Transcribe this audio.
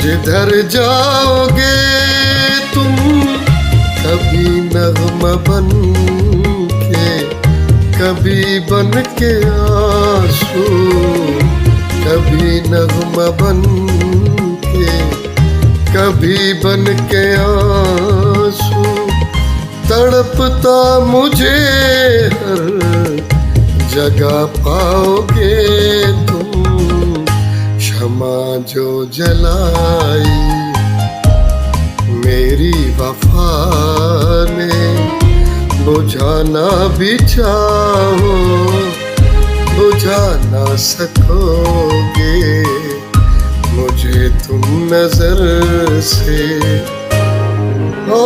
जिधर जाओगे तुम कभी नगमा बन के, कभी बन के आंसू, कभी नगमा बन के, कभी बन के आंसू। तड़पता मुझे हर जगह पाओगे तुम, क्षमा जो जलाई मेरी वफा ने, बुझाना भी चाहो बुझा ना सकोगे मुझे तुम नजर से। ओ